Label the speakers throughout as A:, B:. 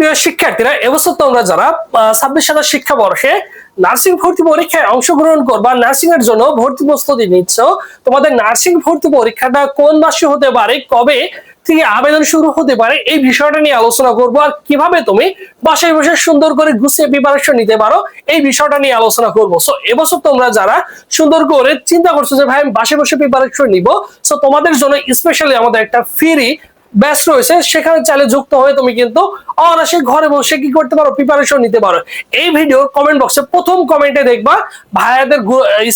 A: প্রিয় শিক্ষার্থীরা, এবছর তোমরা যারা 26 শিক্ষাবর্ষে নার্সিং ভর্তি পরীক্ষায় অংশগ্রহণ করবা, নার্সিং এর জন্য ভর্তি প্রস্তুতি নিচ্ছ, তোমাদের নার্সিং ভর্তি পরীক্ষাটা কোন মাসে হতে পারে, কবে থেকে আবেদন শুরু হতে পারে, এই বিষয়টা নিয়ে আলোচনা করবো। আর কিভাবে তুমি বাসায় বসে সুন্দর করে গুছিয়ে প্রিপারেশন নিতে পারো, এই বিষয়টা নিয়ে আলোচনা করবো। সো এবছর তোমরা যারা সুন্দর করে চিন্তা করছো যে ভাই আমি বাসায় বসে প্রিপারেশন নিব, সো তোমাদের জন্য স্পেশালি আমাদের একটা ফ্রি ব্যাচ রয়েছে, সেখানে চাইলে যুক্ত হয়ে তুমি কিন্তু অনায়াসে ঘরে বসে কি করতে পারো, প্রিপারেশন নিতে পারো। এই ভিডিওর কমেন্ট বক্সে প্রথম কমেন্টে দেখবা ভাইয়াদের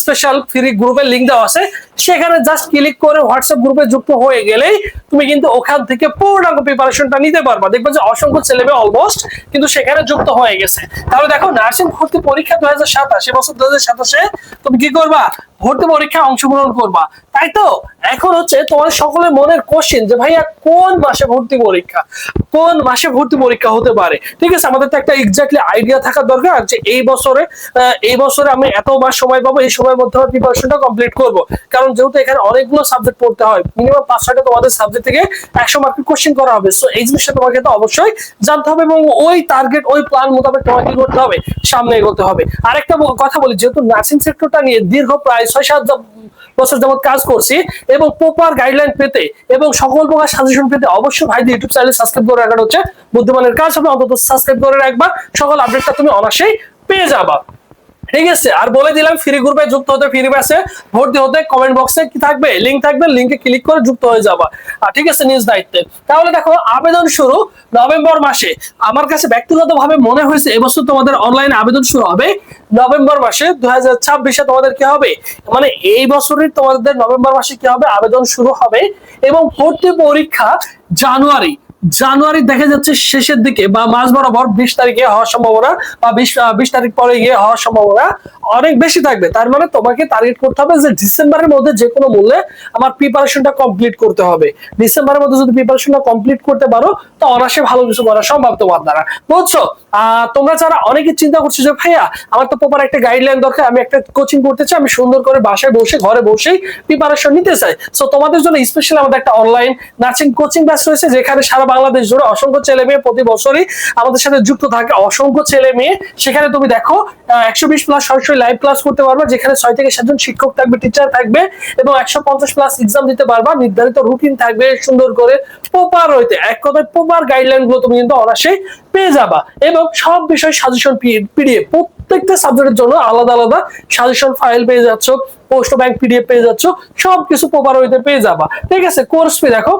A: স্পেশাল ফ্রি গ্রুপের লিংক দেওয়া আছে, সেখানে জাস্ট ক্লিক করে হোয়াটসঅ্যাপ গ্রুপে যুক্ত হয়ে গেলেই তুমি কিন্তু ওখান থেকে পূর্ণাঙ্গ প্রিপারেশনটা নিতে পারবা। দেখবে যে অসংখ্য ছেলেমেয়ে অলমোস্ট কিন্তু সেখানে যুক্ত হয়ে গেছে। তাহলে দেখো, নার্সিং ভর্তি পরীক্ষা 2027, এবছর 2027-এ তুমি কি করবা, ভর্তি পরীক্ষায় অংশগ্রহণ করবা, তাই তো? এখন হচ্ছে তোমার সকলের মনের কোশ্চেন যে ভাইয়া কোন মাসে ভর্তি পরীক্ষা, কোন মাসে ভর্তি পরীক্ষা হতে পারে। ঠিক আছে, আমাদের তো একটা এক্স্যাক্টলি আইডিয়া থাকা দরকার যে এই বছরে আমি এত মাস সময় পাবো, এই সময়ের মধ্যে আমার প্রিপারেশনটা কমপ্লিট করব। কারণ যেহেতু এখানে অনেকগুলো সাবজেক্ট পড়তে হয়, মিনিমাম 5-6টা তোমাদের সাবজেক্ট থেকে 100 মার্কের কোশ্চেন করা হবে। সো এই জিনিসটা তোমাকে তো অবশ্যই জানতে হবে এবং ওই টার্গেট, ওই প্ল্যান মোতাবেক তোমাকে কি করতে হবে, সামনে এগোতে হবে। আরেকটা কথা বলি, যেহেতু নার্সিং সেক্টরটা নিয়ে দীর্ঘ প্রায় 6-7 বছর যাবত কাজ করছি এবং প্রপার গাইডলাইন পেতে এবং সকল প্রকার সাজেশন পেতে অবশ্যই ভাইদের ইউটিউব চ্যানেল সাবস্ক্রাইব করে রাখাটা হচ্ছে বুদ্ধিমানের কাজ হবে। অন্তত সাবস্ক্রাইব করে রাখবা, সকল আপডেটটা তুমি অনায়াসেই পেয়ে যাবা। ঠিক আছে, আর বলে দিলাম ফ্রি গ্রুপে যুক্ত হতে, ফ্রি ব্যাচে ভর্তি হতে কমেন্ট বক্সে কি থাকবে, লিংক থাকবে, লিংকে ক্লিক করে যুক্ত হয়ে যাবা। ঠিক আছে, নিজ দায়িত্বে। তাহলে দেখো, আবেদন শুরু নভেম্বর মাসে। আমার কাছে ব্যক্তিগতভাবে মনে হয়েছে এবছর তোমাদের অনলাইনে আবেদন শুরু হবে নভেম্বর মাসে 2026-এ। তোমাদের কি হবে, মানে এই বছরের তোমাদের নভেম্বর মাসে কি হবে, আবেদন শুরু হবে এবং ভর্তি পরীক্ষা জানুয়ারি দেখা যাচ্ছে শেষের দিকে বা মাঝ বরাবর 20 তারিখে হওয়ার সম্ভাবনা, বা 20 তারিখ পরে গিয়ে হওয়ার সম্ভাবনা অনেক বেশি থাকবে। তার মানে তোমাকে টার্গেট করতে হবে যে ডিসেম্বরের মধ্যে যে কোনো মূল্যে আমার প্রিপারেশনটা কমপ্লিট করতে হবে। ডিসেম্বরের মধ্যে যদি প্রিপারেশনটা কমপ্লিট করতে পারো, তো অনায়াসে ভালো কিছু করা সম্ভব তোমার দ্বারা, বুঝছো? তোমরা যারা অনেকে চিন্তা করছো যে ভাইয়া আমার তো প্রপার একটা গাইডলাইন দরকার, আমি একটা কোচিং করতে চাই, আমি সুন্দর করে বাসায় বসে ঘরে বসেই প্রিপারেশন নিতে চাই, সো তোমাদের জন্য স্পেশালি আমাদের একটা অনলাইন নার্সিং কোচিং ব্যাচ রয়েছে, যেখানে সারা বাংলাদেশ জুড়ে অসংখ্য ছেলে মেয়ে প্রতি বছরই আমাদের সাথে যুক্ত থাকে। অসংখ্য ছেলে মেয়ে, সেখানে তুমি দেখো 120+ সরাসরি লাইভ ক্লাস করতে পারবা, যেখানে 6 থেকে 7 জন শিক্ষক থাকবে, টিচার থাকবে এবং 150+ এক্সাম দিতে পারবা। নির্ধারিত রুটিন থাকবে, সুন্দর করে প্রপার হইতে, এক কথায় প্রপার গাইডলাইন গুলো তুমি কিন্তু অনায়াসেই পেয়ে যাবা। এবং সব বিষয় সাজেশন পিডিএফ, প্রত্যেকটা সাবজেক্টের জন্য আলাদা আলাদা সাজেশন ফাইল পেয়ে যাচ্ছ, পোস্ট ব্যাংক পিডিএফ পেয়ে যাচ্ছ, সবকিছু প্রপার হইতে পেয়ে যাবা। ঠিক আছে, কোর্স ফি দেখো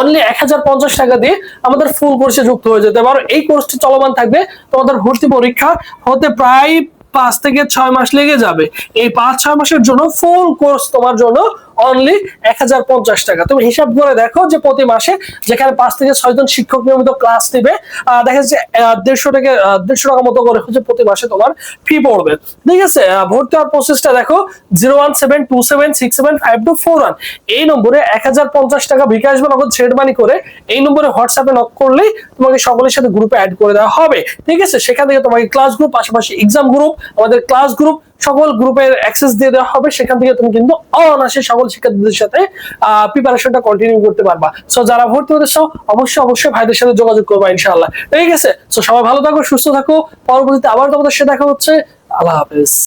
A: অনলি 1050 টাকা দিয়ে আমাদের ফুল কোর্সে যুক্ত হয়ে যেতে পারো। এই কোর্সটি চলমান থাকবে, তোমাদের ভর্তি পরীক্ষা হতে প্রায় 5 থেকে 6 মাস লেগে যাবে। এই 5-6 মাসের জন্য ফুল কোর্স তোমার জন্য অনলি 1050 টাকা। তুমি হিসাব করে দেখো যে প্রতি মাসে যেখানে 5 থেকে 6 জন শিক্ষক নিয়মিত ক্লাস নেবে, দেখা যাচ্ছে 150 টাকা মতো করে হচ্ছে প্রতি মাসে তোমার ফি পড়বে। ঠিক আছে, ভর্তি হওয়ার প্রসেসটা দেখো 01727675241 এই নম্বরে 1050 টাকা বিকাশ বা নগদ সেট মানি করে এই নম্বরে হোয়াটসঅ্যাপে নক করলেই তোমাকে সকলের সাথে গ্রুপে অ্যাড করে দেওয়া হবে। ঠিক আছে, সেখান থেকে তোমাকে ক্লাস গ্রুপ, পাশাপাশি এক্সাম গ্রুপ, আমাদের ক্লাস গ্রুপ, সকল গ্রুপের অ্যাক্সেস দিয়ে দেওয়া হবে। সেখান থেকে তুমি কিন্তু অনায়াসে সকল শিক্ষার্থীদের সাথে প্রিপারেশনটা কন্টিনিউ করতে পারবা। সো যারা ভর্তি হতে চাও অবশ্যই ভাইদের সাথে যোগাযোগ করবা ইনশাআল্লাহ। ঠিক আছে, সো সবাই ভালো থাকো, সুস্থ থাকো। পরবর্তীতে আবার তোমাদের সাথে দেখা হচ্ছে। আল্লাহ হাফেজ।